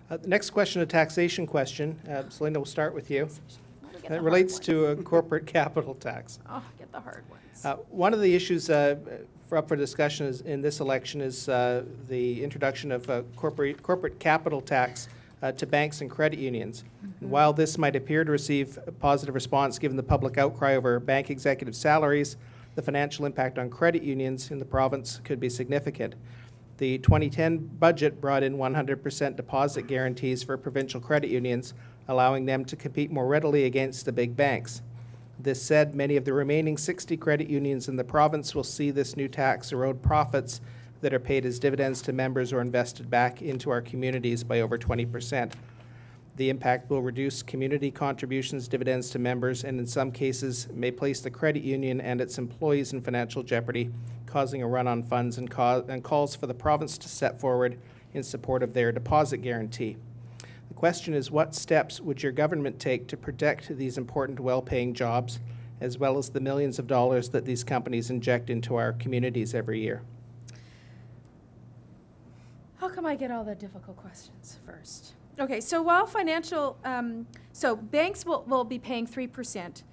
The next question, a taxation question. Selena, we'll start with you. It relates to a corporate capital tax. Oh, get the hard ones. One of the issues up for discussion in this election is the introduction of a corporate capital tax to banks and credit unions. And while this might appear to receive a positive response given the public outcry over bank executive salaries, the financial impact on credit unions in the province could be significant. The 2010 budget brought in 100% deposit guarantees for provincial credit unions, allowing them to compete more readily against the big banks. This said, many of the remaining 60 credit unions in the province will see this new tax erode profits that are paid as dividends to members or invested back into our communities by over 20%. The impact will reduce community contributions, dividends to members, and in some cases may place the credit union and its employees in financial jeopardy, causing a run on funds and calls for the province to step forward in support of their deposit guarantee. The question is, what steps would your government take to protect these important, well-paying jobs, as well as the millions of dollars that these companies inject into our communities every year? How come I get all the difficult questions first? Okay, so while so banks will be paying 3%,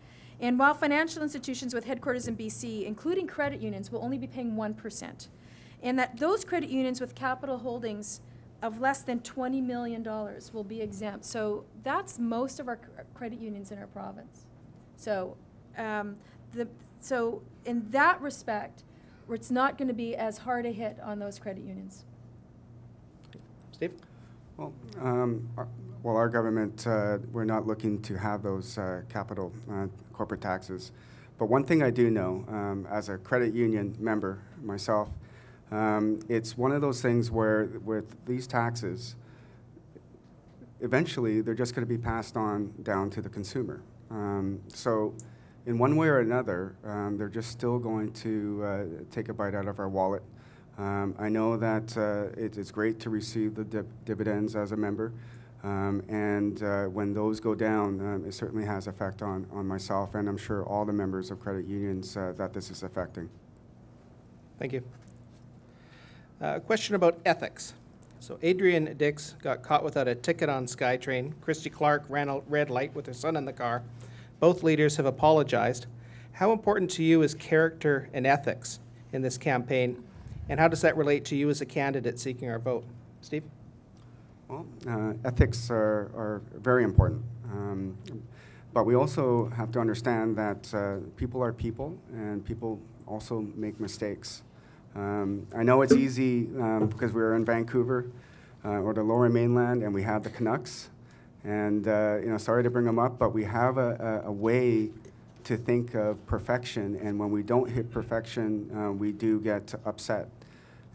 and while financial institutions with headquarters in BC, including credit unions, will only be paying 1%, and that those credit unions with capital holdings of less than $20 million will be exempt. So that's most of our credit unions in our province. So, so in that respect, it's not going to be as hard a hit on those credit unions. Steve? Well, our government, we're not looking to have those capital corporate taxes. But one thing I do know, as a credit union member myself, it's one of those things where with these taxes, eventually they're just going to be passed on down to the consumer. So in one way or another, they're just still going to take a bite out of our wallet. I know that it's great to receive the dividends as a member, and when those go down, it certainly has effect on myself, and I'm sure all the members of credit unions that this is affecting. Thank you. A question about ethics. So Adrian Dix got caught without a ticket on SkyTrain. Christy Clark ran a red light with her son in the car. Both leaders have apologized. How important to you is character and ethics in this campaign? And how does that relate to you as a candidate seeking our vote? Steve? Well, ethics are very important. But we also have to understand that people are people, and people also make mistakes. I know it's easy because we're in Vancouver or the Lower Mainland, and we have the Canucks. And, you know, sorry to bring them up, but we have a way to think of perfection, and when we don't hit perfection, we do get upset.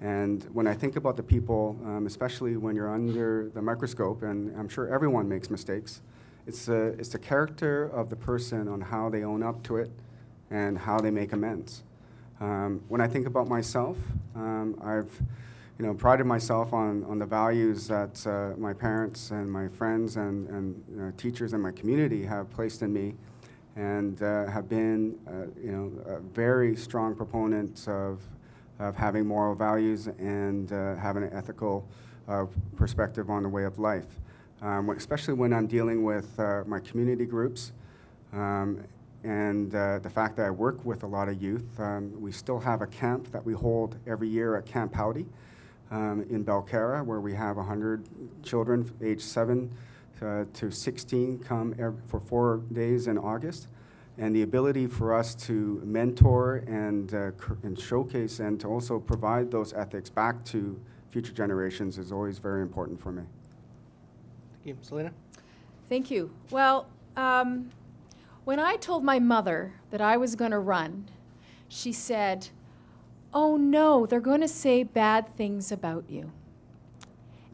And when I think about the people, especially when you're under the microscope, and I'm sure everyone makes mistakes, it's the character of the person on how they own up to it and how they make amends. When I think about myself, I've prided myself on the values that my parents and my friends and teachers in my community have placed in me, and have been a very strong proponent of having moral values and having an ethical perspective on the way of life, especially when I'm dealing with my community groups. And the fact that I work with a lot of youth. We still have a camp that we hold every year at Camp Howdy in Belcara, where we have 100 children aged 7 to 16 come for 4 days in August. And the ability for us to mentor and showcase and to also provide those ethics back to future generations is always very important for me. Thank you. Selena? Thank you. Well, when I told my mother that I was going to run, she said, "Oh no, they're going to say bad things about you."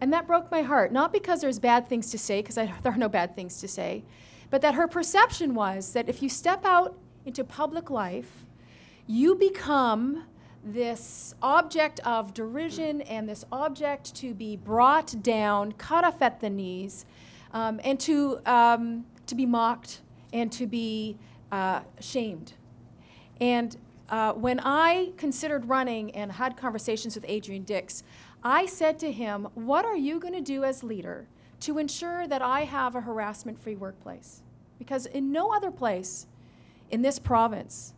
And that broke my heart, not because there's bad things to say, because there are no bad things to say, but that her perception was that if you step out into public life, you become this object of derision and this object to be brought down, cut off at the knees, and to be mocked and to be shamed. And when I considered running and had conversations with Adrian Dix, I said to him, "What are you going to do as leader to ensure that I have a harassment-free workplace. Because in no other place in this province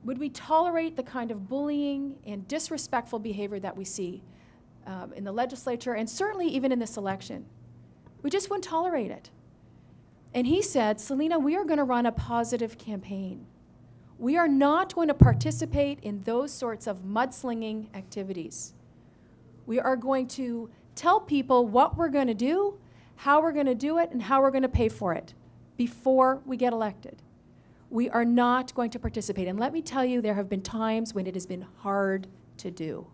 would we tolerate the kind of bullying and disrespectful behavior that we see in the legislature and certainly even in this election. We just wouldn't tolerate it. And he said, Selena, we are going to run a positive campaign. We are not going to participate in those sorts of mudslinging activities. We are going to tell people what we're going to do, how we're going to do it, and how we're going to pay for it before we get elected. We are not going to participate. And let me tell you, there have been times when it has been hard to do.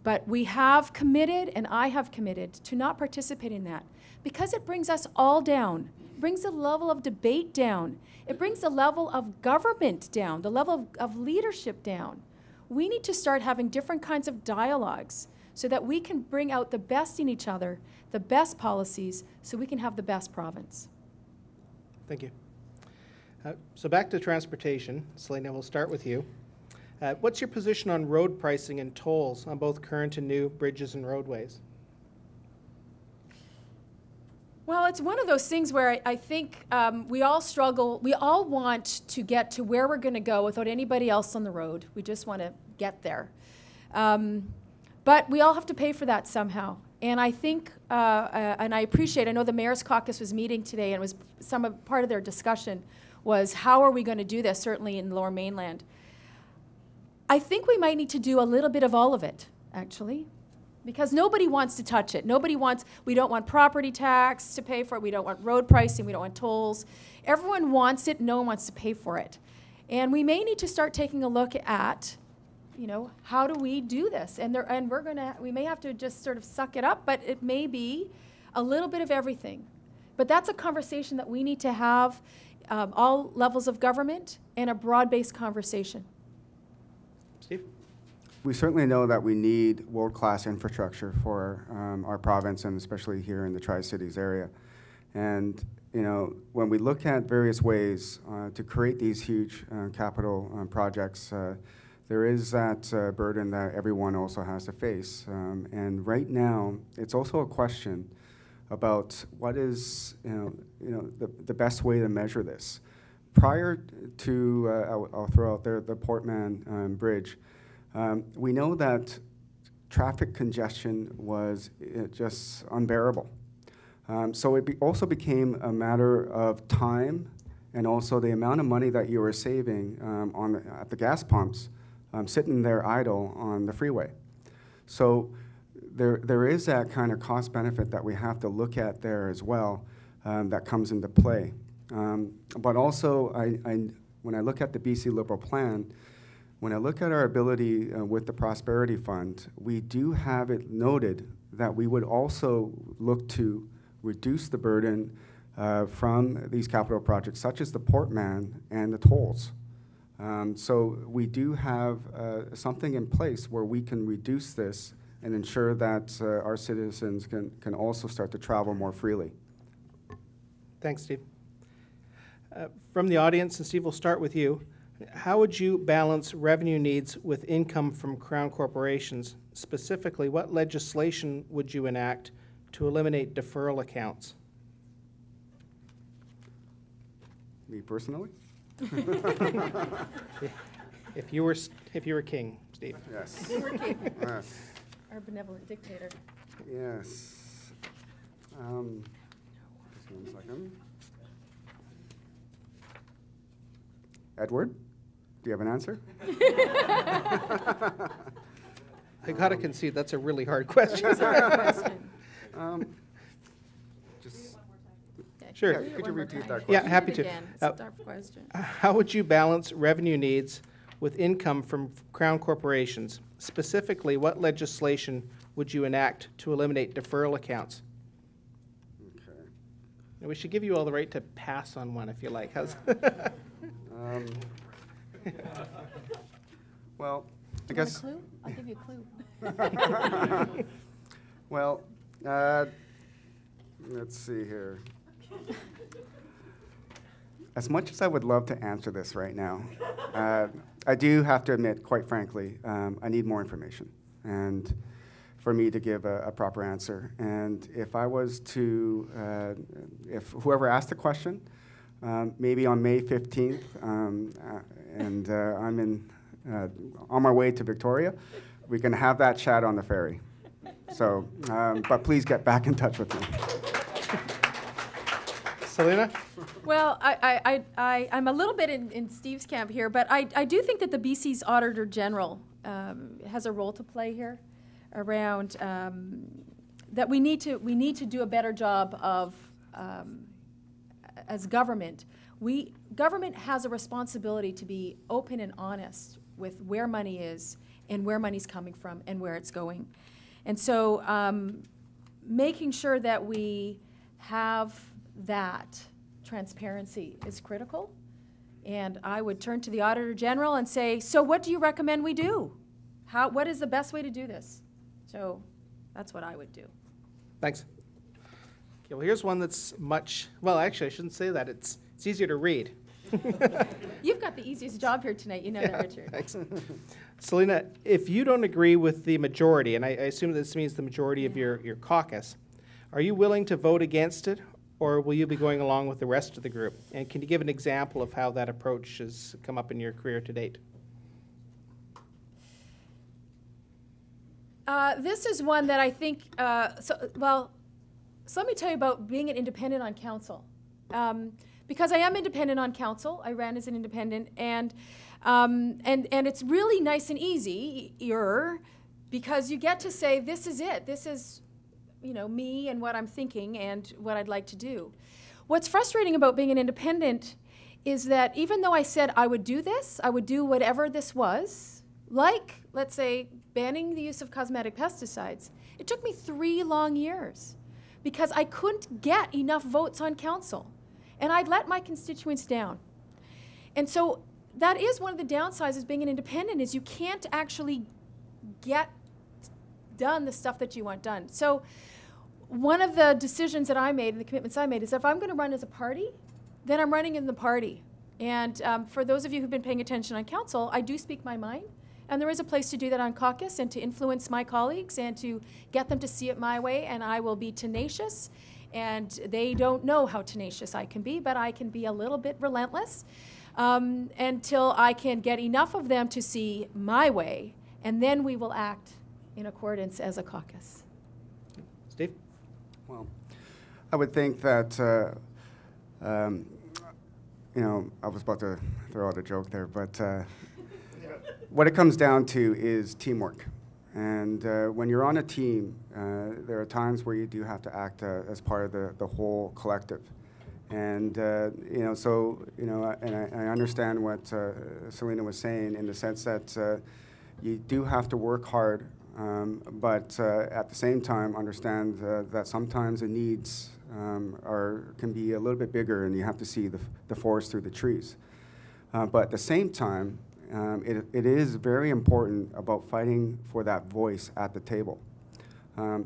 But we have committed, and I have committed, to not participate in that because it brings us all down. It brings the level of debate down. It brings the level of government down, the level of leadership down. We need to start having different kinds of dialogues so that we can bring out the best in each other, the best policies, so we can have the best province. Thank you. So back to transportation. Selena, we'll start with you. What's your position on road pricing and tolls on both current and new bridges and roadways? Well, it's one of those things where I think we all struggle. We all want to get to where we're going to go without anybody else on the road. We just want to get there. But we all have to pay for that somehow. And I think, and I appreciate, I know the Mayor's Caucus was meeting today, and it was part of their discussion was how are we going to do this, certainly in Lower Mainland. I think we might need to do a little bit of all of it, actually, because nobody wants to touch it. We don't want property tax to pay for it. We don't want road pricing. We don't want tolls. Everyone wants it. No one wants to pay for it. And we may need to start taking a look at, how do we do this? And we may have to just sort of suck it up, but it may be a little bit of everything. But that's a conversation that we need to have, all levels of government, and a broad-based conversation. Steve? We certainly know that we need world-class infrastructure for our province, and especially here in the Tri-Cities area. And when we look at various ways to create these huge capital projects, there is that burden that everyone also has to face. And right now, it's also a question about what is the best way to measure this. Prior to, I'll throw out there, the Port Mann Bridge, we know that traffic congestion was just unbearable. So it also became a matter of time and also the amount of money that you were saving at the gas pumps sitting there idle on the freeway. So there is that kind of cost benefit that we have to look at there as well that comes into play. But also, when I look at the BC Liberal Plan, when I look at our ability with the Prosperity Fund, we do have it noted that we would also look to reduce the burden from these capital projects, such as the Port Mann and the tolls. So we do have something in place where we can reduce this and ensure that our citizens can also start to travel more freely. Thanks, Steve. From the audience, and Steve, we'll start with you. How would you balance revenue needs with income from Crown corporations? Specifically, what legislation would you enact to eliminate deferral accounts? Me personally? If you were king, Steve. Yes. You were king. Yes. Our benevolent dictator. Yes. Just 1 second. Edward, do you have an answer? I gotta concede, that's a really hard question. It's a hard question. Just Sure. Yeah, Read it could you one more repeat time. that Yeah, question? happy Read it to. again. It's a tough question. How would you balance revenue needs with income from Crown corporations? Specifically, what legislation would you enact to eliminate deferral accounts? Okay. And we should give you all the right to pass on one if you like. How's Well, I Do you want a guess. clue? I'll give you a clue. Well, let's see here. As much as I would love to answer this right now, I do have to admit, quite frankly, I need more information. And for me to give a proper answer. And if I was to, if whoever asked the question, maybe on May 15th, and I'm on my way to Victoria, we can have that chat on the ferry. So, but please get back in touch with me. Selena? Well, I'm a little bit in Steve's camp here, but I do think that the BC's Auditor General has a role to play here around that we need to do a better job of, as government. Government has a responsibility to be open and honest with where money is and where money's coming from and where it's going. And so making sure that we have that transparency is critical. And I would turn to the Auditor General and say, so what do you recommend we do? What is the best way to do this? So that's what I would do. Thanks. Okay, well, here's one that's well, actually, I shouldn't say that. It's easier to read. You've got the easiest job here tonight. You know that, Richard. Thanks. Selena, if you don't agree with the majority, and I assume this means the majority of your caucus, are you willing to vote against it, or will you be going along with the rest of the group? And can you give an example of how that approach has come up in your career to date? This is one that I think, so let me tell you about being an independent on council. Because I am independent on council, I ran as an independent, and it's really nice and easy, because you get to say, this is it. This is, me and what I'm thinking and what I'd like to do. What's frustrating about being an independent is that even though I said I would do this, I would do whatever this was, like, let's say, banning the use of cosmetic pesticides, it took me 3 long years because I couldn't get enough votes on council. And I'd let my constituents down. And so that is one of the downsides of being an independent, is you can't actually get done the stuff that you want done. So one of the decisions that I made and the commitments I made is if I'm going to run as a party, then I'm running in the party. And for those of you who've been paying attention on council, I do speak my mind. And there is a place to do that on caucus and to influence my colleagues and to get them to see it my way. And I will be tenacious. And they don't know how tenacious I can be, but I can be a little bit relentless until I can get enough of them to see my way. And then we will act in accordance as a caucus. Steve? Well, I would think that, I was about to throw out a joke there, but what it comes down to is teamwork. And when you're on a team, there are times where you do have to act as part of the whole collective. And, and I understand what Selena was saying in the sense that you do have to work hard, but at the same time understand that sometimes the needs can be a little bit bigger and you have to see the forest through the trees. But at the same time, it is very important about fighting for that voice at the table.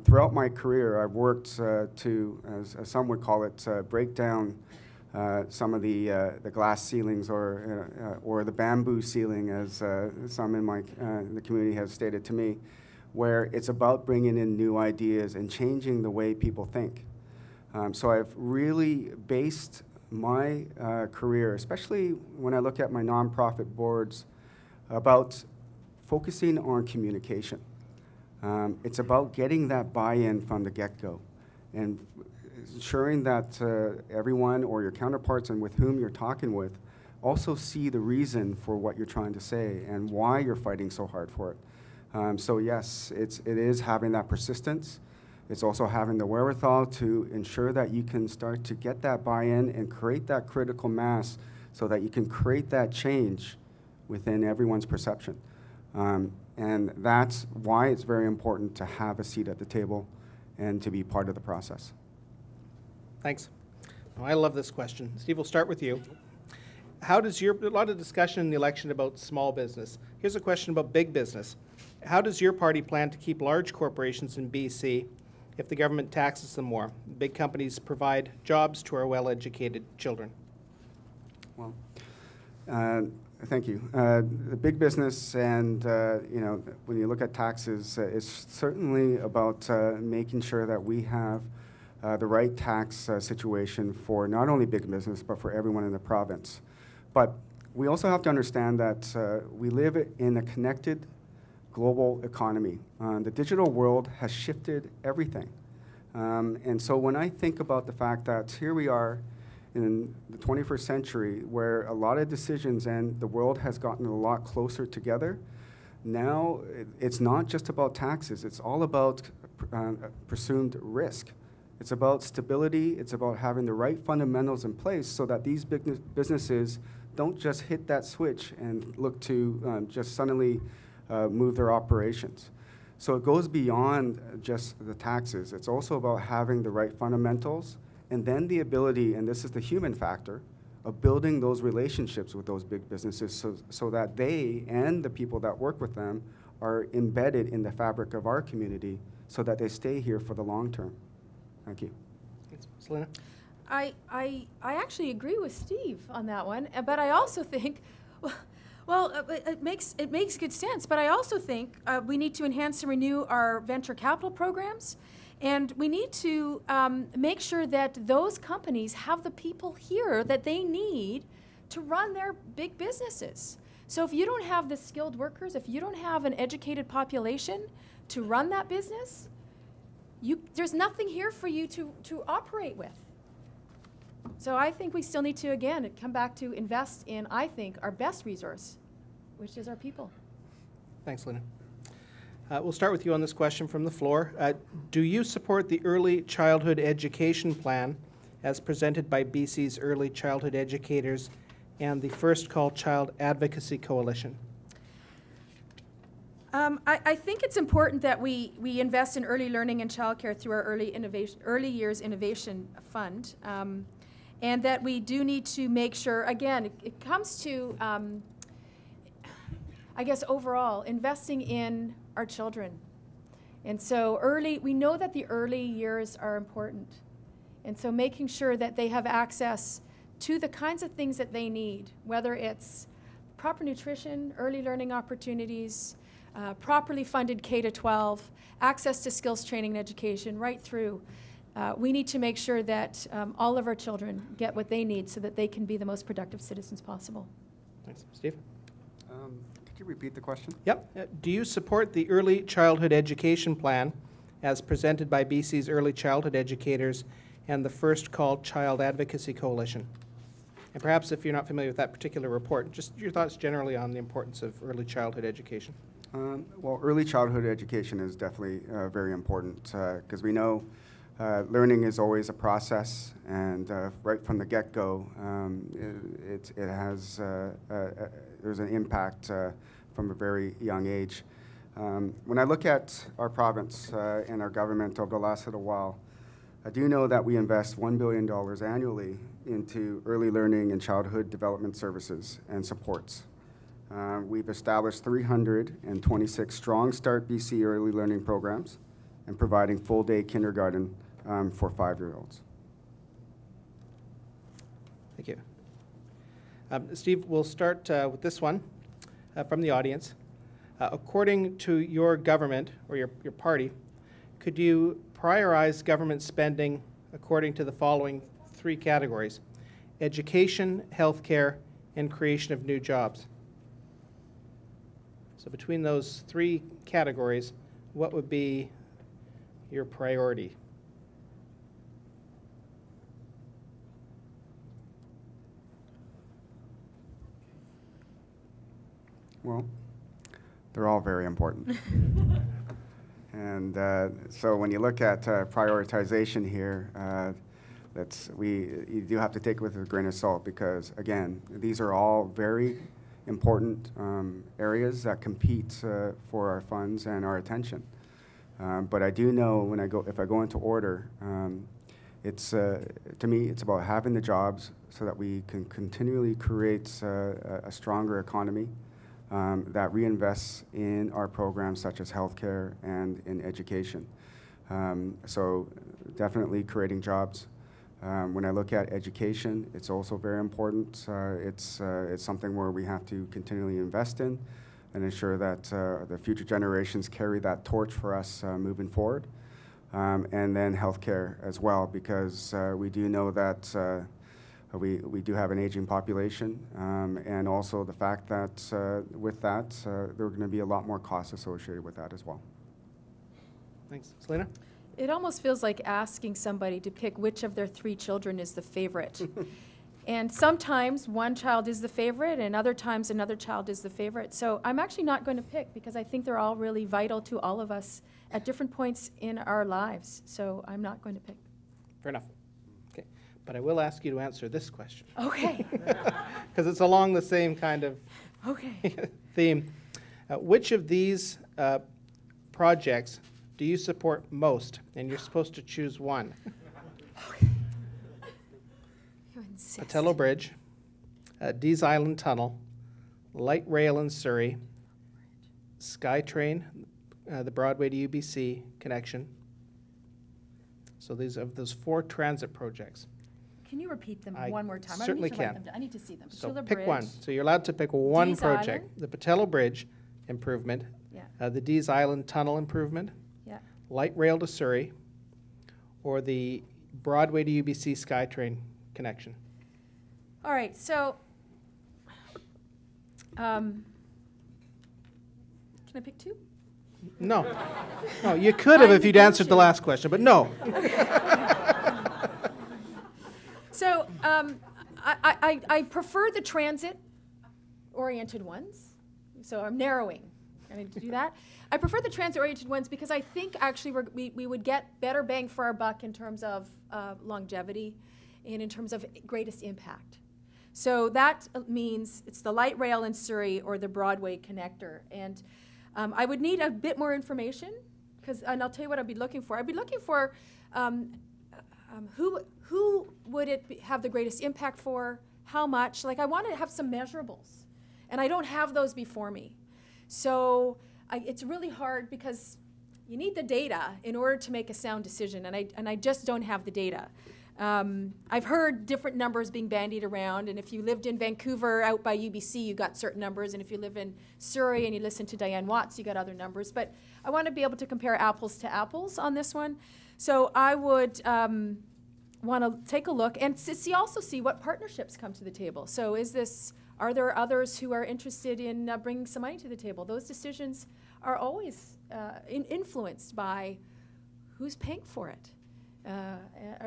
Throughout my career, I've worked to, as some would call it, break down some of the glass ceilings or the bamboo ceiling, as some in the community have stated to me, where it's about bringing in new ideas and changing the way people think. So I've really based my career, especially when I look at my nonprofit boards, about focusing on communication. It's about getting that buy-in from the get-go and ensuring that everyone or your counterparts and with whom you're talking with also see the reason for what you're trying to say and why you're fighting so hard for it. So yes, it is having that persistence. It's also having the wherewithal to ensure that you can start to get that buy-in and create that critical mass so that you can create that change within everyone's perception. And that's why it's very important to have a seat at the table and to be part of the process. Thanks. Oh, I love this question. Steve, we'll start with you. A lot of discussion in the election about small business. Here's a question about big business. How does your party plan to keep large corporations in BC if the government taxes them more? Big companies provide jobs to our well-educated children. Well, Thank you. The big business and, you know, when you look at taxes, it's certainly about making sure that we have the right tax situation for not only big business, but for everyone in the province. But we also have to understand that we live in a connected global economy. The digital world has shifted everything. And so when I think about the fact that here we are in the 21st century where a lot of decisions and the world has gotten a lot closer together, now it's not just about taxes, it's all about presumed risk. It's about stability, it's about having the right fundamentals in place so that these businesses don't just hit that switch and look to just suddenly move their operations. So it goes beyond just the taxes. It's also about having the right fundamentals and then the ability, and this is the human factor, of building those relationships with those big businesses so that they and the people that work with them are embedded in the fabric of our community so that they stay here for the long term. Thank you. Thanks. Selena? I actually agree with Steve on that one, but I also think, it makes good sense, but I also think we need to enhance and renew our venture capital programs, and we need to make sure that those companies have the people here that they need to run their big businesses. So if you don't have the skilled workers, if you don't have an educated population to run that business, there's nothing here for you to operate with. So I think we still need to, again, come back to invest in, I think, our best resource, which is our people. Thanks, Lena. We'll start with you on this question from the floor. Do you support the Early Childhood Education Plan as presented by BC's Early Childhood Educators and the First Call Child Advocacy Coalition? I think it's important that we invest in early learning and childcare through our Early Years Innovation Fund, and that we do need to make sure, again, it comes to, I guess overall, investing in our children. And so we know that the early years are important. And so making sure that they have access to the kinds of things that they need, whether it's proper nutrition, early learning opportunities, properly funded K-12, access to skills training and education right through. We need to make sure that all of our children get what they need so that they can be the most productive citizens possible. Thanks. Steve? Could you repeat the question? Yep. Do you support the Early Childhood Education Plan as presented by BC's Early Childhood Educators and the First Call Child Advocacy Coalition? And perhaps if you're not familiar with that particular report, just your thoughts generally on the importance of early childhood education. Well, early childhood education is definitely very important because we know learning is always a process, and right from the get-go, there's an impact from a very young age. When I look at our province and our government over the last little while, I do know that we invest $1 billion annually into early learning and childhood development services and supports. We've established 326 Strong Start BC early learning programs and providing full-day kindergarten for 5-year-olds. Thank you. Steve, we'll start with this one from the audience. According to your government or your party, could you prioritize government spending according to the following 3 categories: education, healthcare, and creation of new jobs? So between those 3 categories, what would be your priority? Well, they're all very important. And so when you look at prioritization here, you do have to take it with a grain of salt because, again, these are all very important areas that compete for our funds and our attention. But I do know if I go into order, to me, it's about having the jobs so that we can continually create a stronger economy that reinvests in our programs such as healthcare and in education. So definitely creating jobs, When I look at education, it's also very important. It's something where we have to continually invest in and ensure that the future generations carry that torch for us moving forward. And then healthcare as well, because we do know that we do have an aging population, and also the fact that with that, there are going to be a lot more costs associated with that as well. Thanks. Selena? It almost feels like asking somebody to pick which of their 3 children is the favorite. And sometimes one child is the favorite, and other times another child is the favorite. So I'm actually not going to pick, because I think they're all really vital to all of us at different points in our lives. So I'm not going to pick. Fair enough. Okay. But I will ask you to answer this question. Okay. Because it's along the same kind of theme. Which of these projects do you support most? And you're supposed to choose one. Patello Bridge, Dees Island Tunnel, Light Rail in Surrey, SkyTrain, the Broadway to UBC connection. So these are those 4 transit projects. Can you repeat them I one more time? certainly I need to write can. them down. I need to see them. So Patello pick Bridge. one. So you're allowed to pick one Dees project. Island. The Patello Bridge improvement, Yeah. the Dees Island Tunnel improvement, Yeah. Light Rail to Surrey, or the Broadway to UBC SkyTrain connection. All right. So, can I pick 2? No. No, you could have if you'd answered the last question, but no. So I prefer the transit-oriented ones. So I'm narrowing. I need to do that. I prefer the transit-oriented ones because I think actually we would get better bang for our buck in terms of longevity and in terms of greatest impact. So that means it's the light rail in Surrey or the Broadway connector. And I would need a bit more information, and I'll tell you what I'd be looking for. I'd be looking for who would it have the greatest impact for, how much. Like, I want to have some measurables, and I don't have those before me. So it's really hard because you need the data in order to make a sound decision, and I just don't have the data. I've heard different numbers being bandied around, and if you lived in Vancouver out by UBC, you got certain numbers, and if you live in Surrey and you listen to Diane Watts, you got other numbers. But I want to be able to compare apples to apples on this one. So I would want to take a look and also see what partnerships come to the table. So are there others who are interested in bringing some money to the table? Those decisions are always influenced by who's paying for it.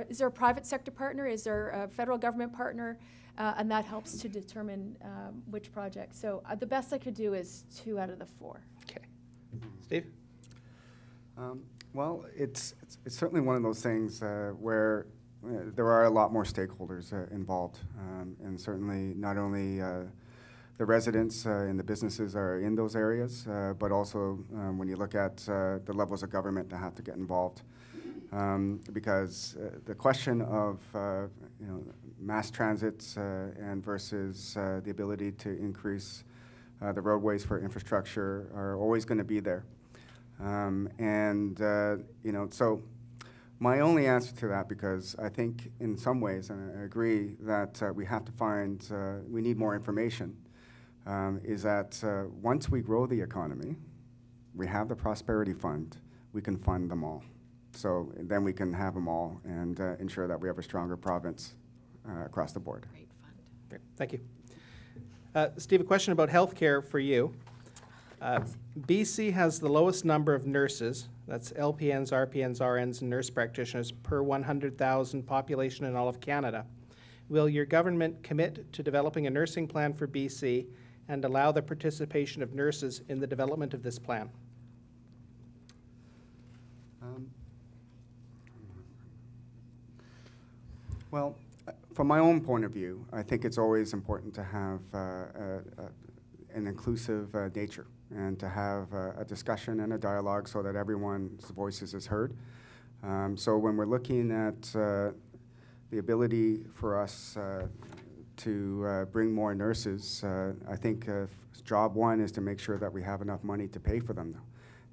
Is there a private sector partner? Is there a federal government partner? And that helps to determine which project. So the best I could do is 2 out of the 4. Okay. Steve? Well, it's certainly one of those things where there are a lot more stakeholders involved, and certainly not only the residents and the businesses are in those areas, but also when you look at the levels of government that have to get involved. Because the question of mass transit and versus the ability to increase the roadways for infrastructure are always going to be there. So my only answer to that, because I think in some ways, and I agree that we have to find, we need more information, is that once we grow the economy, we have the Prosperity Fund, we can fund them all. So then we can have them all and ensure that we have a stronger province across the board. Great fund. Great. Thank you. Steve, a question about healthcare for you. BC has the lowest number of nurses, that's LPNs, RPNs, RNs, and nurse practitioners per 100,000 population in all of Canada. Will your government commit to developing a nursing plan for BC and allow the participation of nurses in the development of this plan? Well, from my own point of view, I think it's always important to have an inclusive nature and to have a discussion and a dialogue so that everyone's voices is heard. So when we're looking at the ability for us to bring more nurses, I think job one is to make sure that we have enough money to pay for them.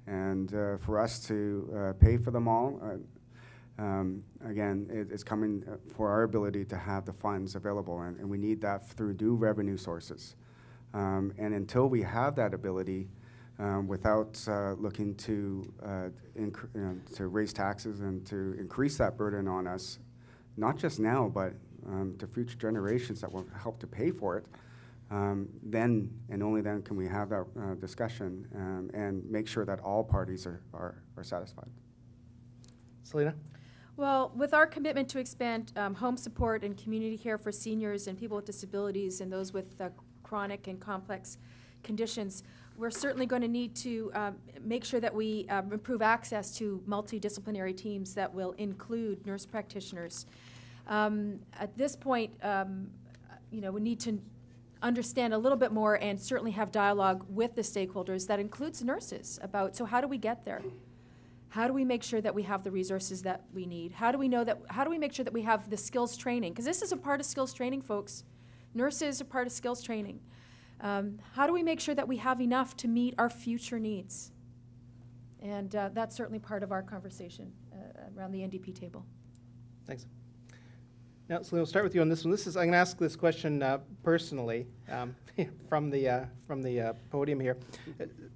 And for us to pay for them all, again, it's coming for our ability to have the funds available, and we need that through new revenue sources. And until we have that ability, without looking to raise taxes and to increase that burden on us, not just now, but to future generations that will help to pay for it, then and only then can we have that discussion and make sure that all parties are satisfied. Selena? Well, with our commitment to expand home support and community care for seniors and people with disabilities and those with chronic and complex conditions, we're certainly going to need to make sure that we improve access to multidisciplinary teams that will include nurse practitioners. At this point, we need to understand a little bit more and certainly have dialogue with the stakeholders that includes nurses about, so how do we get there? How do we make sure that we have the resources that we need? How do we make sure that we have the skills training? Because this is a part of skills training, folks. Nurses are part of skills training. How do we make sure that we have enough to meet our future needs? And that's certainly part of our conversation around the NDP table. Thanks. Now, Selena, we'll start with you on this one. I'm going to ask this question personally from the podium here.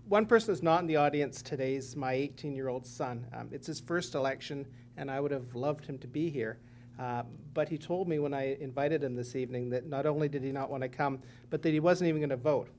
One person that's not in the audience today is my 18-year-old son. It's his first election, and I would have loved him to be here. But he told me when I invited him this evening that not only did he not want to come, but that he wasn't even going to vote.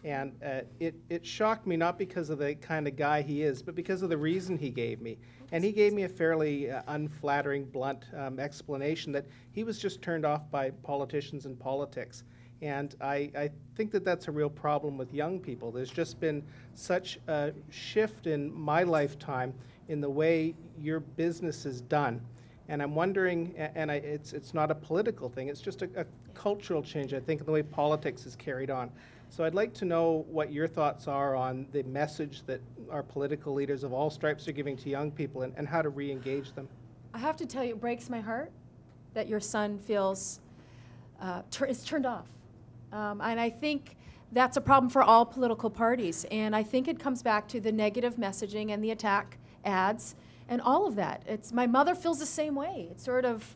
And it shocked me, not because of the kind of guy he is, but because of the reason he gave me. And he gave me a fairly unflattering, blunt explanation that he was just turned off by politicians and politics. And I think that that's a real problem with young people. There's just been such a shift in my lifetime in the way your business is done. And I'm wondering, and it's not a political thing, it's just a cultural change, I think, in the way politics is carried on. So I'd like to know what your thoughts are on the message that our political leaders of all stripes are giving to young people and how to re-engage them. I have to tell you, it breaks my heart that your son feels is turned off. And I think that's a problem for all political parties. And I think it comes back to the negative messaging and the attack ads and all of that. My mother feels the same way. It's sort of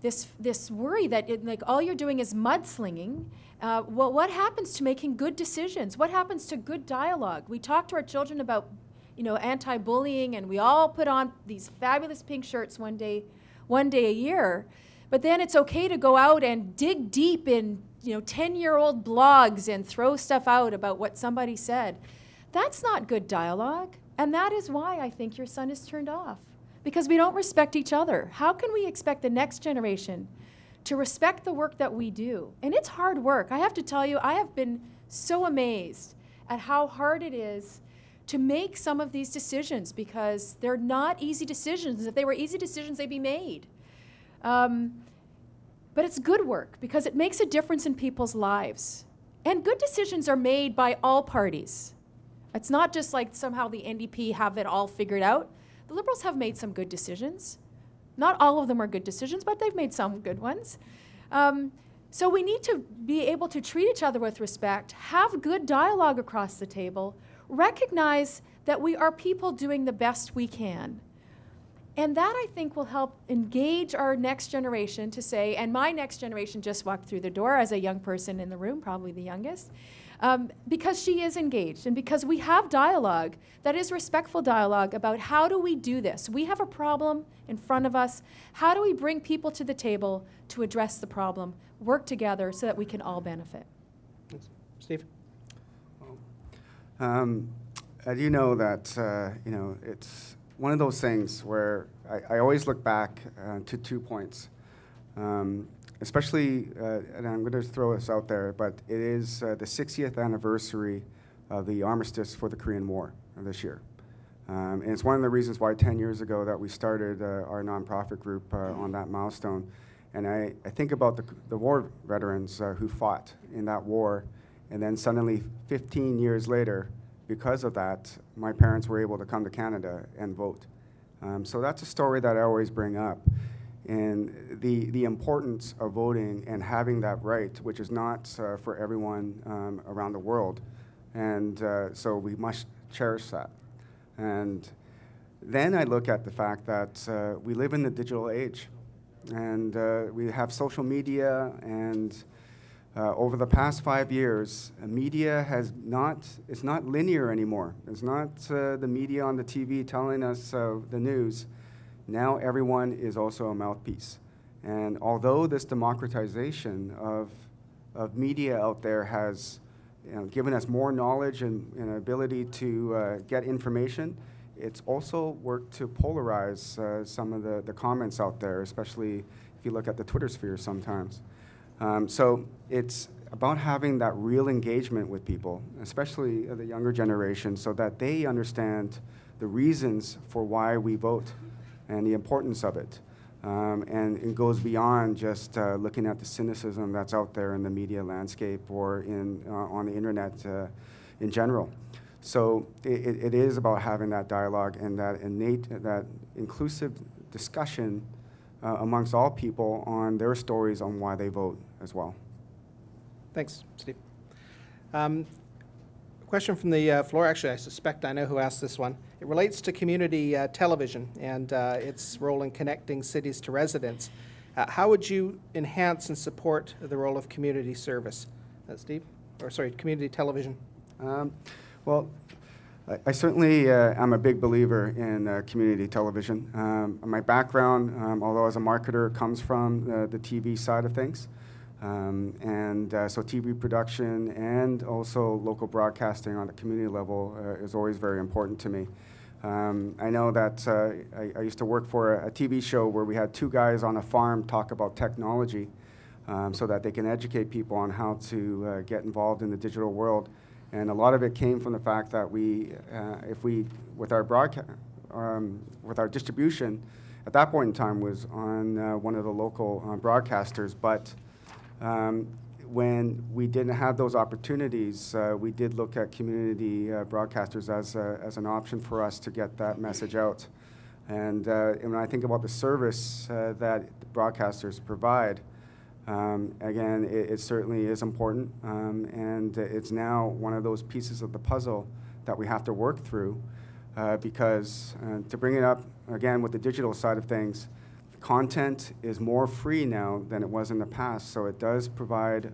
this worry that like all you're doing is mudslinging. Well, what happens to making good decisions? What happens to good dialogue? We talk to our children about, anti-bullying, and we all put on these fabulous pink shirts one day a year. But then it's okay to go out and dig deep in, 10-year-old blogs and throw stuff out about what somebody said. That's not good dialogue. And that is why I think your son is turned off, because we don't respect each other. How can we expect the next generation to respect the work that we do? And it's hard work. I have to tell you, I have been so amazed at how hard it is to make some of these decisions, because they're not easy decisions. If they were easy decisions, they'd be made. But it's good work because it makes a difference in people's lives. And good decisions are made by all parties. It's not just like somehow the NDP have it all figured out. The Liberals have made some good decisions. Not all of them are good decisions, but they've made some good ones. So we need to be able to treat each other with respect, have good dialogue across the table, recognize that we are people doing the best we can. And that, I think, will help engage our next generation to say, and my next generation just walked through the door as a young person in the room, probably the youngest, because she is engaged and because we have dialogue that is respectful dialogue about how do we do this. We have a problem in front of us. How do we bring people to the table to address the problem, work together so that we can all benefit? Thanks. Steve? I do know that, it's one of those things where I always look back to 2 points. Especially, and I'm going to throw this out there, but it is the 60th anniversary of the armistice for the Korean War this year. And it's one of the reasons why 10 years ago that we started our nonprofit group on that milestone. And I think about the war veterans who fought in that war, and then suddenly 15 years later, because of that, my parents were able to come to Canada and vote. So that's a story that I always bring up. And the importance of voting and having that right, which is not for everyone around the world. And so we must cherish that. And Then I look at the fact that we live in the digital age, and we have social media, and over the past 5 years, media it's not linear anymore. It's not the media on the TV telling us the news. Now everyone is also a mouthpiece. And although this democratization of media out there has given us more knowledge and ability to get information, it's also worked to polarize some of the comments out there, especially if you look at the Twitter sphere sometimes. So it's about having that real engagement with people, especially the younger generation, so that they understand the reasons for why we vote and the importance of it. And it goes beyond just looking at the cynicism that's out there in the media landscape or on the internet in general. So it is about having that dialogue and that inclusive discussion amongst all people on their stories on why they vote as well. Thanks, Steve. Question from the floor. Actually, I suspect I know who asked this one. It relates to community television and its role in connecting cities to residents. How would you enhance and support the role of community service? Steve? Or sorry, community television. Well, I certainly am a big believer in community television. My background, although as a marketer, comes from the TV side of things. So TV production and also local broadcasting on the community level is always very important to me. I know that I used to work for a TV show where we had two guys on a farm talk about technology so that they can educate people on how to get involved in the digital world. And a lot of it came from the fact that with our distribution, at that point in time was on one of the local broadcasters, but when we didn't have those opportunities, we did look at community broadcasters as an option for us to get that message out. And when I think about the service that broadcasters provide, again, it certainly is important, and it's now one of those pieces of the puzzle that we have to work through because to bring it up again with the digital side of things, content is more free now than it was in the past, so it does provide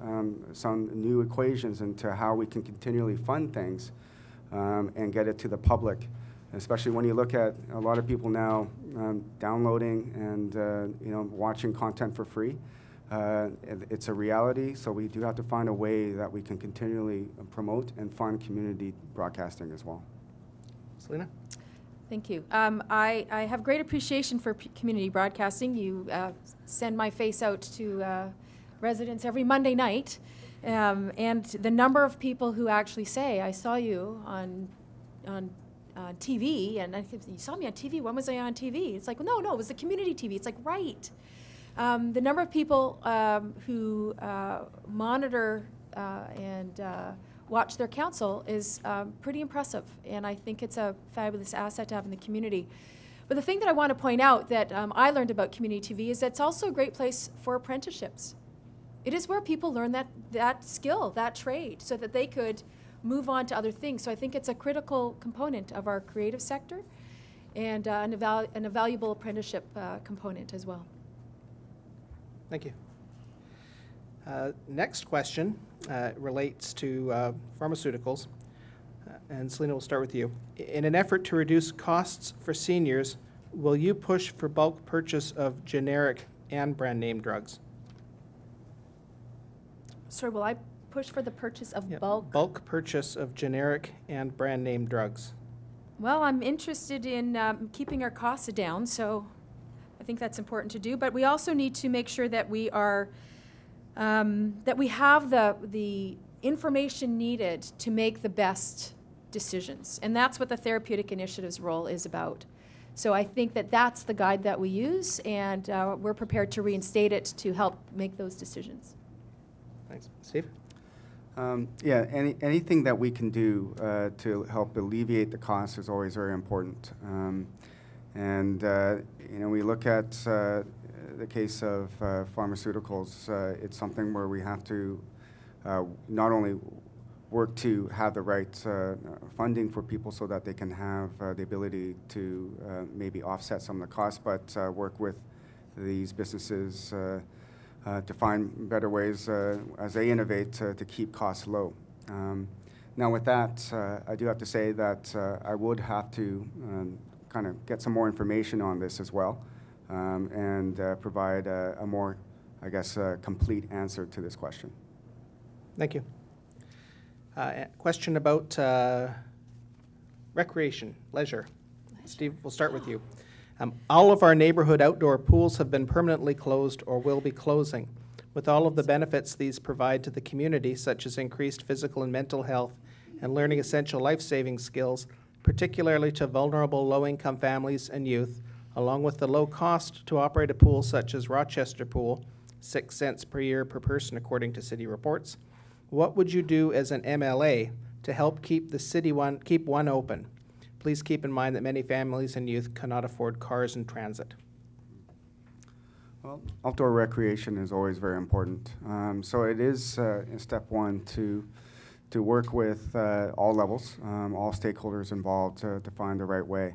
some new equations into how we can continually fund things and get it to the public, especially when you look at a lot of people now downloading and watching content for free. It's a reality, so we do have to find a way that we can continually promote and fund community broadcasting as well. Selena? Thank you. I have great appreciation for community broadcasting. You send my face out to residents every Monday night, and the number of people who actually say, I saw you on TV, and you saw me on TV, when was I on TV? It's like, no, it was the community TV. It's like, right. The number of people who monitor and watch their council is pretty impressive, and I think it's a fabulous asset to have in the community. But the thing that I want to point out that I learned about community TV is that it's also a great place for apprenticeships. It is where people learn that skill, that trade, so that they could move on to other things. So I think it's a critical component of our creative sector and a valuable apprenticeship component as well. Thank you. Next question relates to pharmaceuticals. And Selena, we'll start with you. In an effort to reduce costs for seniors, will you push for bulk purchase of generic and brand name drugs? Sorry, will I push for the purchase of bulk? Bulk purchase of generic and brand name drugs. Well, I'm interested in keeping our costs down, so I think that's important to do. But we also need to make sure that we are that we have the information needed to make the best decisions. And that's what the Therapeutic Initiative's role is about. So I think that that's the guide that we use, and we're prepared to reinstate it to help make those decisions. Thanks. Steve? Yeah, anything that we can do to help alleviate the cost is always very important. We look at the case of pharmaceuticals, it's something where we have to not only work to have the right funding for people so that they can have the ability to maybe offset some of the costs, but work with these businesses to find better ways as they innovate to keep costs low. Now with that, I do have to say that I would have to kind of get some more information on this as well and provide a more, I guess, complete answer to this question. Thank you. Question about recreation, leisure. Steve, we'll start with you. All of our neighborhood outdoor pools have been permanently closed or will be closing. With all of the benefits these provide to the community, such as increased physical and mental health and learning essential life-saving skills, particularly to vulnerable low-income families and youth, along with the low cost to operate a pool such as Rochester Pool, 6 cents per year per person according to city reports, what would you do as an MLA to help keep the city keep one open? Please keep in mind that many families and youth cannot afford cars and transit. Well, outdoor recreation is always very important. So it is in step one to work with all levels, all stakeholders involved to find the right way.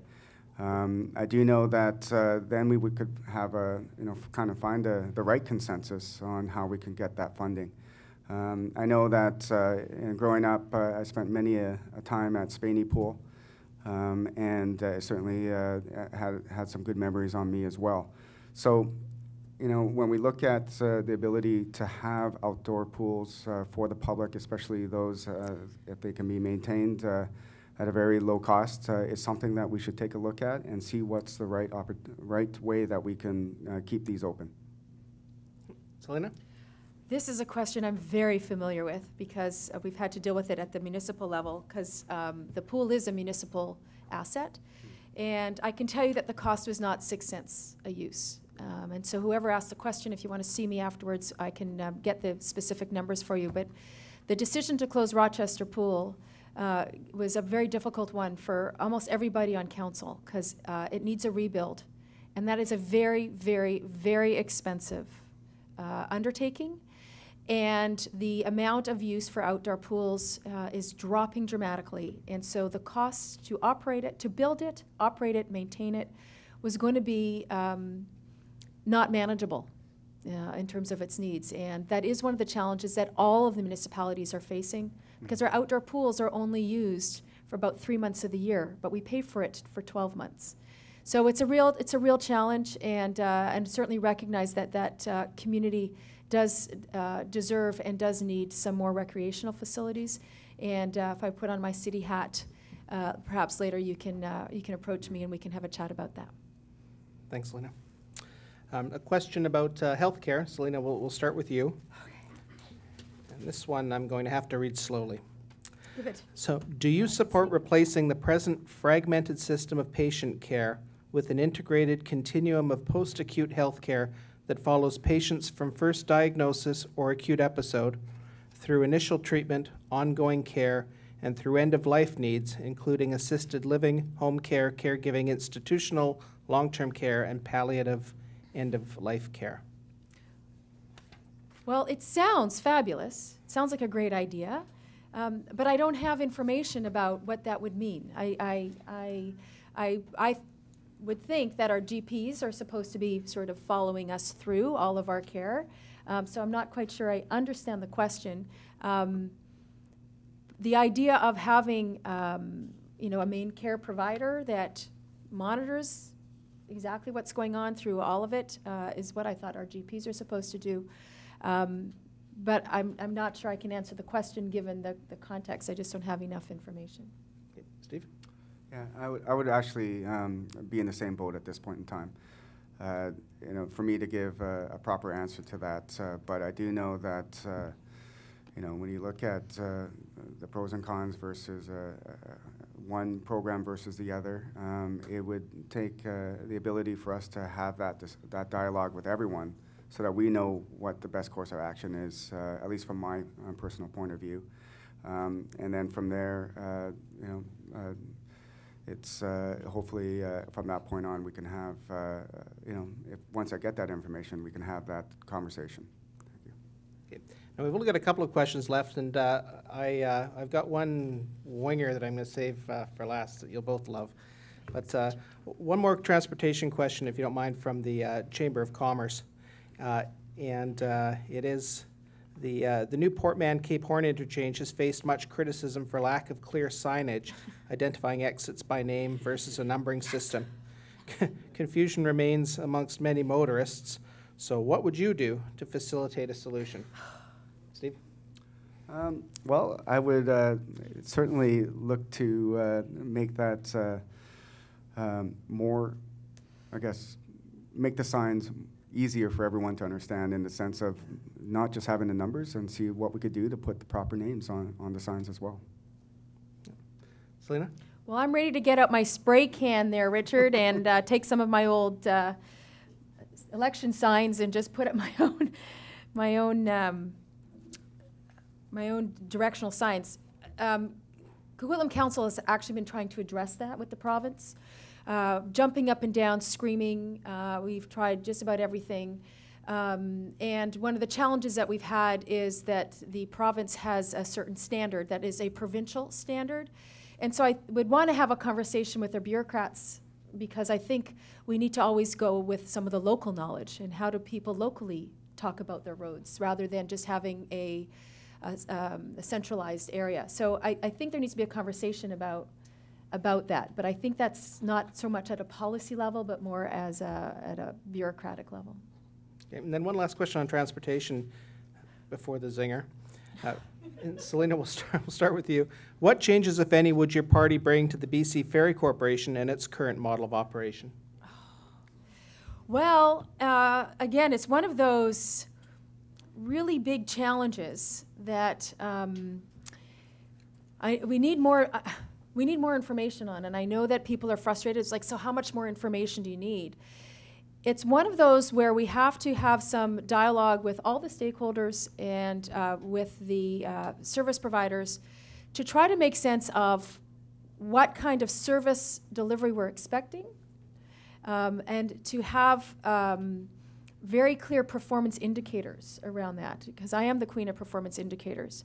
I do know that then we could have kind of find the right consensus on how we can get that funding. I know that in growing up, I spent many a time at Spaney Pool, and it certainly had some good memories on me as well. So, when we look at the ability to have outdoor pools for the public, especially those if they can be maintained at a very low cost, it's something that we should take a look at and see what's the right way that we can keep these open. Selena? This is a question I'm very familiar with because we've had to deal with it at the municipal level because the pool is a municipal asset. And I can tell you that the cost was not 6 cents a use. And so whoever asked the question, if you want to see me afterwards, I can get the specific numbers for you. But the decision to close Rochester Pool was a very difficult one for almost everybody on council because it needs a rebuild. And that is a very, very, very expensive undertaking. And the amount of use for outdoor pools is dropping dramatically. And so the cost to operate it, to build it, operate it, maintain it, was going to be not manageable in terms of its needs. And that is one of the challenges that all of the municipalities are facing because our outdoor pools are only used for about 3 months of the year, but we pay for it for 12 months. So it's a real challenge, and certainly recognize that community does deserve and does need some more recreational facilities. And if I put on my city hat, perhaps later you can approach me and we can have a chat about that. Thanks, Selena. A question about healthcare. Selena, we'll start with you. Okay. And this one I'm going to have to read slowly. Give it. So, do you support replacing the present fragmented system of patient care with an integrated continuum of post-acute health care that follows patients from first diagnosis or acute episode through initial treatment, ongoing care, and through end-of-life needs, including assisted living, home care, caregiving, institutional, long-term care, and palliative end-of-life care? Well, it sounds fabulous. It sounds like a great idea, but I don't have information about what that would mean. I would think that our GPs are supposed to be sort of following us through all of our care, so I'm not quite sure I understand the question. The idea of having a main care provider that monitors exactly what's going on through all of it is what I thought our GPs are supposed to do. But I'm not sure I can answer the question given the context. I just don't have enough information. Okay. Steve? Yeah, I would actually be in the same boat at this point in time. For me to give a proper answer to that, but I do know that when you look at the pros and cons versus one program versus the other, it would take the ability for us to have that dialogue with everyone so that we know what the best course of action is, at least from my personal point of view. And then from there, it's hopefully from that point on we can have, if once I get that information, we can have that conversation. Thank you. Okay. And we've only got a couple of questions left, and I've got one winger that I'm going to save for last that you'll both love. But one more transportation question, if you don't mind, from the Chamber of Commerce. And it is the new Port Mann Cape Horn interchange has faced much criticism for lack of clear signage identifying exits by name versus a numbering system. Confusion remains amongst many motorists. So what would you do to facilitate a solution? Steve? Well, I would certainly look to make that more, I guess, make the signs easier for everyone to understand, in the sense of not just having the numbers, and see what we could do to put the proper names on the signs as well. Selena? Well, I'm ready to get out my spray can there, Richard, and take some of my old election signs and just put up my own directional signs. Coquitlam Council has actually been trying to address that with the province. Jumping up and down, screaming. We've tried just about everything. And one of the challenges that we've had is that the province has a certain standard that is a provincial standard. And so I would want to have a conversation with our bureaucrats, because I think we need to always go with some of the local knowledge and how do people locally talk about their roads rather than just having a centralized area. So I think there needs to be a conversation about that, but I think that's not so much at a policy level, but more as at a bureaucratic level. Okay, and then one last question on transportation before the zinger. And Selena, we'll start with you. What changes, if any, would your party bring to the BC Ferry Corporation and its current model of operation? Well, again, it's one of those really big challenges that we need more information on, and I know that people are frustrated. It's like, so how much more information do you need? It's one of those where we have to have some dialogue with all the stakeholders and with the service providers to try to make sense of what kind of service delivery we're expecting, and to have very clear performance indicators around that, because I am the queen of performance indicators,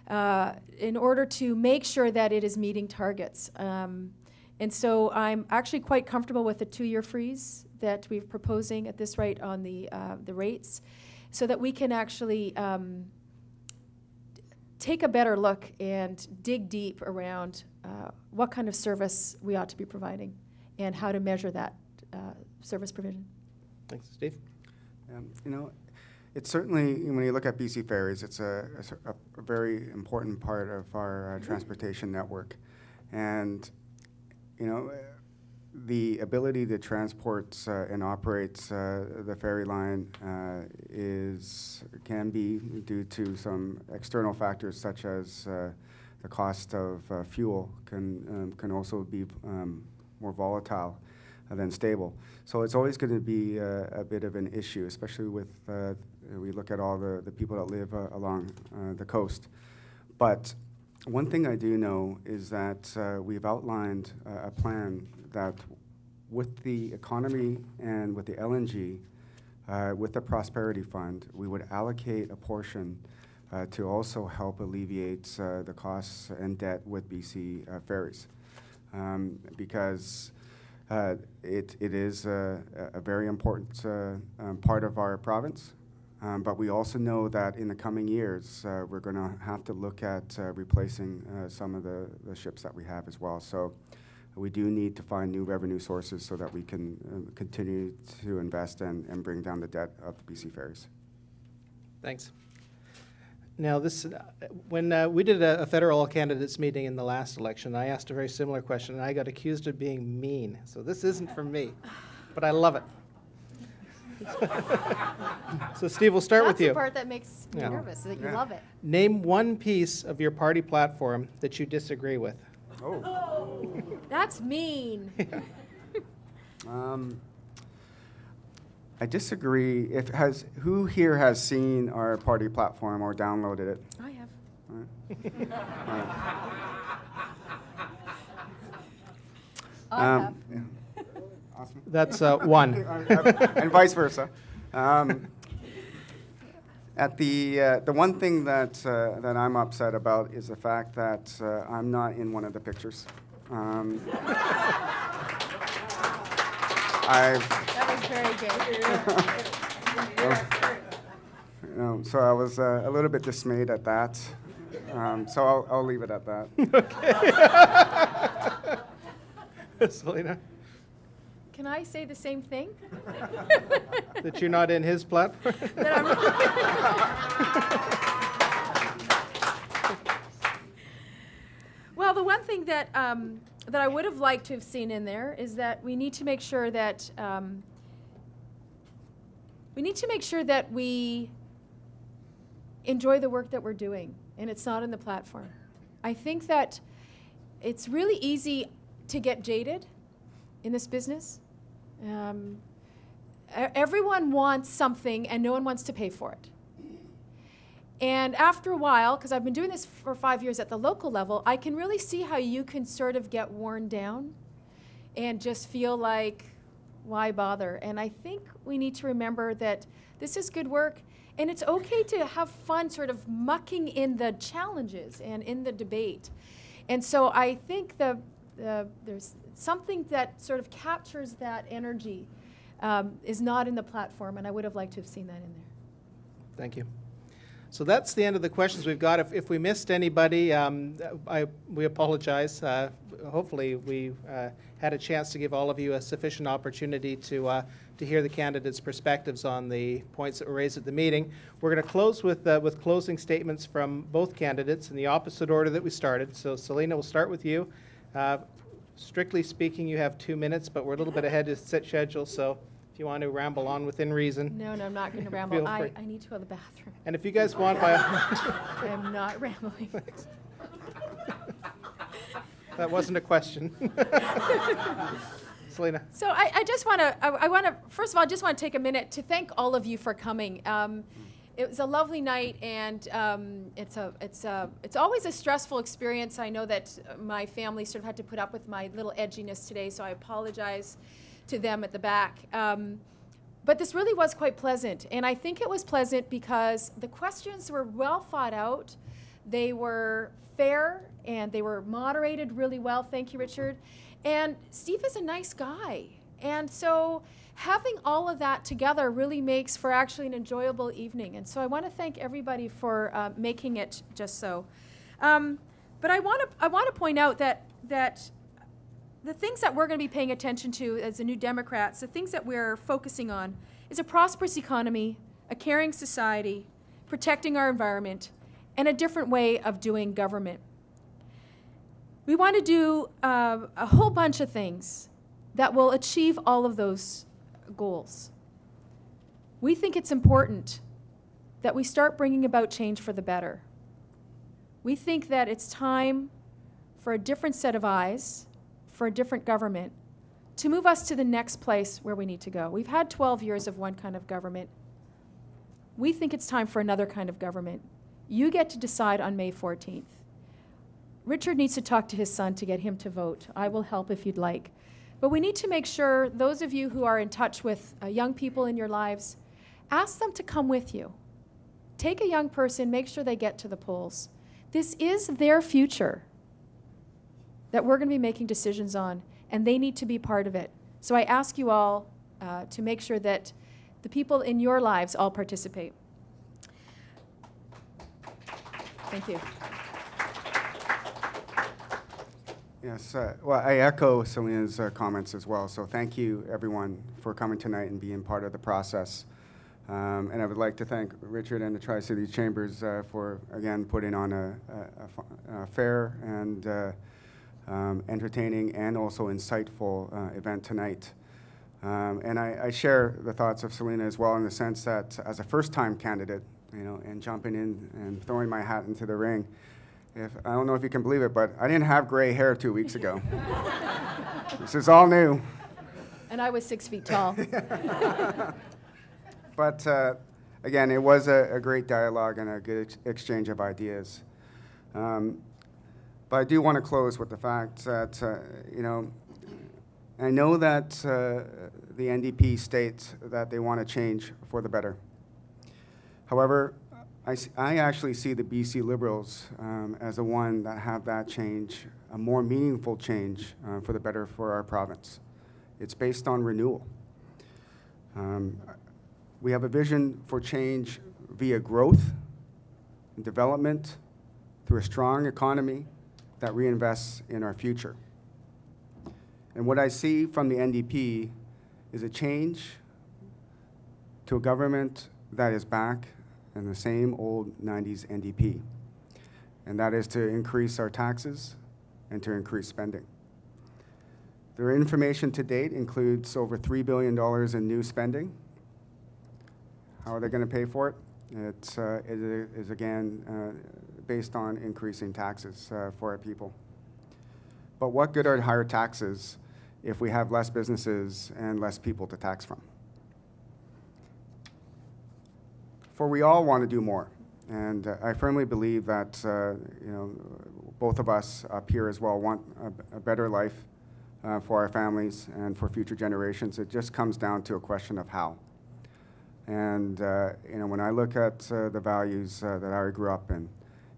in order to make sure that it is meeting targets. And so I'm actually quite comfortable with the 2-year freeze that we're proposing at this rate on the rates, so that we can actually take a better look and dig deep around what kind of service we ought to be providing and how to measure that service provision. Thanks. Steve? You know, it's certainly, when you look at BC Ferries, it's a very important part of our transportation network. And, you know, the ability to transport and operate the ferry line can be due to some external factors, such as the cost of fuel can also be more volatile than stable. So it's always going to be a bit of an issue, especially with we look at all the people that live along the coast. But one thing I do know is that we've outlined a plan that, with the economy and with the LNG, with the Prosperity Fund, we would allocate a portion to also help alleviate the costs and debt with BC Ferries, because it is a very important part of our province. But we also know that in the coming years, we're going to have to look at replacing some of the ships that we have as well. So we do need to find new revenue sources so that we can continue to invest and bring down the debt of the BC Ferries. Thanks. Now, when we did a federal candidates meeting in the last election, I asked a very similar question, and I got accused of being mean. So this isn't for me, but I love it. So, Steve, we'll start with you. That's the part that makes me nervous, that you love it. Name one piece of your party platform that you disagree with. Oh. That's mean. I disagree. Who here has seen our party platform or downloaded it? I have. All right. I have. Yeah. Awesome. That's one. And vice versa. The one thing that I'm upset about is the fact that I'm not in one of the pictures. That was very good. So I was a little bit dismayed at that. So I'll leave it at that. Okay. Selena? Can I say the same thing? That you're not in his platform? That I'm Well, the one thing that that I would have liked to have seen in there is that we need to make sure that we enjoy the work that we're doing, and it's not in the platform. I think that it's really easy to get jaded in this business. Everyone wants something, and no one wants to pay for it. And after a while, because I've been doing this for 5 years at the local level, I can really see how you can sort of get worn down and just feel like, why bother? And I think we need to remember that this is good work, and it's okay to have fun sort of mucking in the challenges and in the debate. And so I think there's something that sort of captures that energy is not in the platform, and I would have liked to have seen that in there. Thank you. So that's the end of the questions we've got. If we missed anybody, we apologize. Hopefully we had a chance to give all of you a sufficient opportunity to hear the candidates' perspectives on the points that were raised at the meeting. We're going to close with closing statements from both candidates in the opposite order that we started. So Selena, we'll start with you. Strictly speaking, you have 2 minutes, but we're a little bit ahead of schedule, so if you want to ramble on within reason. No, I'm not going to ramble. I need to go to the bathroom. And if you guys want I am not rambling. That wasn't a question. Selena. So I just want to, first of all, I just want to take a minute to thank all of you for coming. It was a lovely night, and it's always a stressful experience. I know that my family sort of had to put up with my little edginess today, so I apologize to them at the back. But this really was quite pleasant, and I think it was pleasant because the questions were well thought out. They were fair, and they were moderated really well. Thank you, Richard. And Steve is a nice guy, and so having all of that together really makes for actually an enjoyable evening. And so I want to thank everybody for making it just so. But I want to point out that the things that we're going to be paying attention to as the New Democrats, the things that we're focusing on, is a prosperous economy, a caring society, protecting our environment, and a different way of doing government. We want to do a whole bunch of things that will achieve all of those goals. We think it's important that we start bringing about change for the better. We think that it's time for a different set of eyes, for a different government, to move us to the next place where we need to go. We've had 12 years of one kind of government. We think it's time for another kind of government. You get to decide on May 14th. Richard needs to talk to his son to get him to vote. I will help if you'd like. But we need to make sure those of you who are in touch with young people in your lives, ask them to come with you. Take a young person, make sure they get to the polls. This is their future that we're going to be making decisions on, and they need to be part of it. So I ask you all to make sure that the people in your lives all participate. Thank you. Yes, well, I echo Selena's comments as well. So thank you, everyone, for coming tonight and being part of the process. And I would like to thank Richard and the Tri-City Chambers for, again, putting on a fair and entertaining and also insightful event tonight. And I share the thoughts of Selena as well, in the sense that as a first-time candidate, and jumping in and throwing my hat into the ring, I don't know if you can believe it, but I didn't have gray hair 2 weeks ago. This is all new. And I was 6 feet tall. But again, it was a great dialogue and a good exchange of ideas. But I do want to close with the fact that, I know that the NDP states that they want to change for the better. However, I actually see the BC Liberals as the one that have that change, a more meaningful change for the better for our province. It's based on renewal. We have a vision for change via growth and development through a strong economy that reinvests in our future. And what I see from the NDP is a change to a government that is back in the same old 90s NDP, and that is to increase our taxes and to increase spending. Their information to date includes over $3 billion in new spending. How are they going to pay for it? It is again based on increasing taxes for our people. But what good are higher taxes if we have less businesses and less people to tax from? For we all want to do more, and I firmly believe that both of us up here as well want a better life for our families and for future generations. It just comes down to a question of how. And when I look at the values that I grew up in,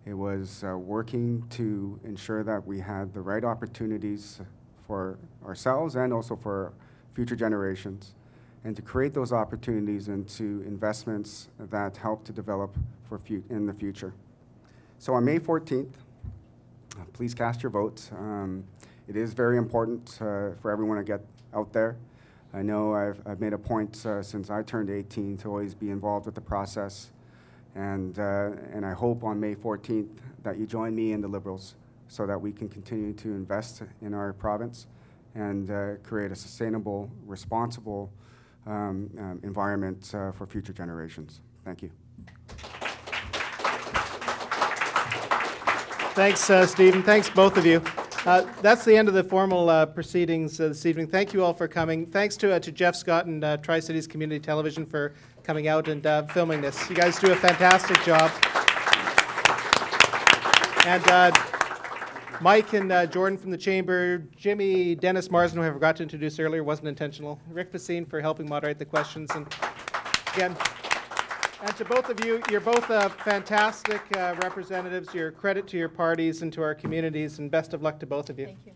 it was working to ensure that we had the right opportunities for ourselves and also for future generations, and to create those opportunities into investments that help to develop in the future. So on May 14th, please cast your votes. It is very important for everyone to get out there. I know I've made a point since I turned 18 to always be involved with the process, and I hope on May 14th that you join me and the Liberals so that we can continue to invest in our province and create a sustainable, responsible environment for future generations. Thank you. Thanks, Stephen. Thanks, both of you. That's the end of the formal proceedings this evening. Thank you all for coming. Thanks to Jeff Scott and Tri-Cities Community Television for coming out and filming this. You guys do a fantastic job. And Mike and Jordan from the Chamber, Jimmy, Dennis Marsden, who I forgot to introduce earlier, wasn't intentional. Rick Facine for helping moderate the questions. And again, and to both of you, you're both fantastic representatives. You're a credit to your parties and to our communities, and best of luck to both of you. Thank you.